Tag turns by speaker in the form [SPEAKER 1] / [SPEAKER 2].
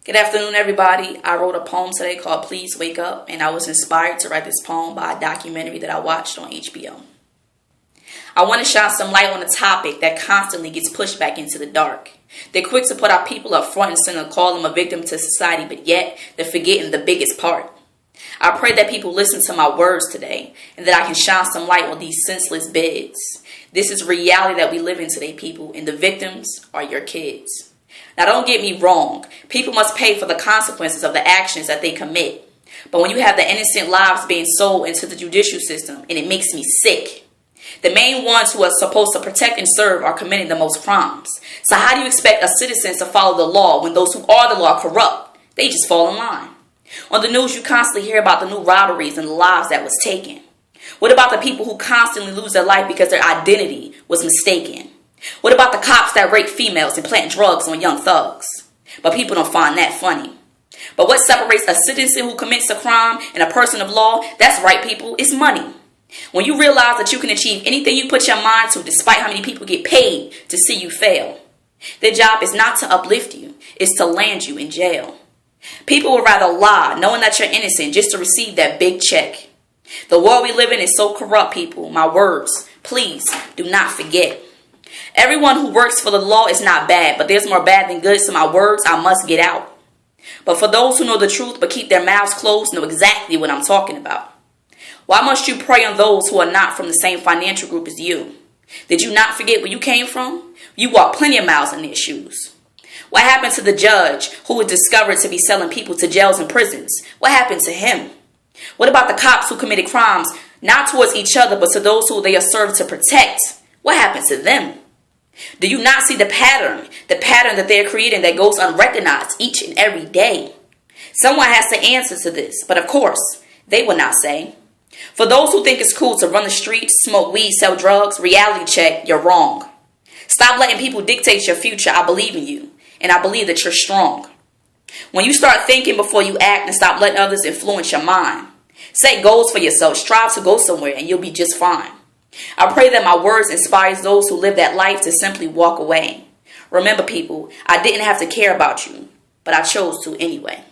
[SPEAKER 1] Good afternoon, everybody. I wrote a poem today called Please Wake Up, and I was inspired to write this poem by a documentary that I watched on HBO. I want to shine some light on a topic that constantly gets pushed back into the dark. They're quick to put our people up front and center, call them a victim to society, but yet they're forgetting the biggest part. I pray that people listen to my words today and that I can shine some light on these senseless bids. This is reality that we live in today, people, and the victims are your kids. Now, don't get me wrong. People must pay for the consequences of the actions that they commit. But when you have the innocent lives being sold into the judicial system, and it makes me sick. The main ones who are supposed to protect and serve are committing the most crimes. So how do you expect a citizen to follow the law when those who are the law are corrupt? They just fall in line. On the news, you constantly hear about the new robberies and the lives that was taken. What about the people who constantly lose their life because their identity was mistaken? What about the cops that rape females and plant drugs on young thugs? But people don't find that funny. But what separates a citizen who commits a crime and a person of law? That's right, people. It's money. When you realize that you can achieve anything you put your mind to, despite how many people get paid to see you fail. Their job is not to uplift you. It's to land you in jail. People would rather lie, knowing that you're innocent, just to receive that big check. The world we live in is so corrupt, people. My words, please do not forget. Everyone who works for the law is not bad, but there's more bad than good, so my words I must get out. But for those who know the truth but keep their mouths closed, know exactly what I'm talking about. Why must you prey on those who are not from the same financial group as you? Did you not forget where you came from? You walked plenty of miles in their shoes. What happened to the judge who was discovered to be selling people to jails and prisons? What happened to him? What about the cops who committed crimes not towards each other but to those who they are served to protect? What happened to them? Do you not see the pattern that they're creating that goes unrecognized each and every day? Someone has to answer to this, but of course, they will not say. For those who think it's cool to run the streets, smoke weed, sell drugs, reality check, you're wrong. Stop letting people dictate your future. I believe in you, and I believe that you're strong. When you start thinking before you act and stop letting others influence your mind, set goals for yourself, strive to go somewhere, and you'll be just fine. I pray that my words inspires those who live that life to simply walk away. Remember, people, I didn't have to care about you, but I chose to anyway.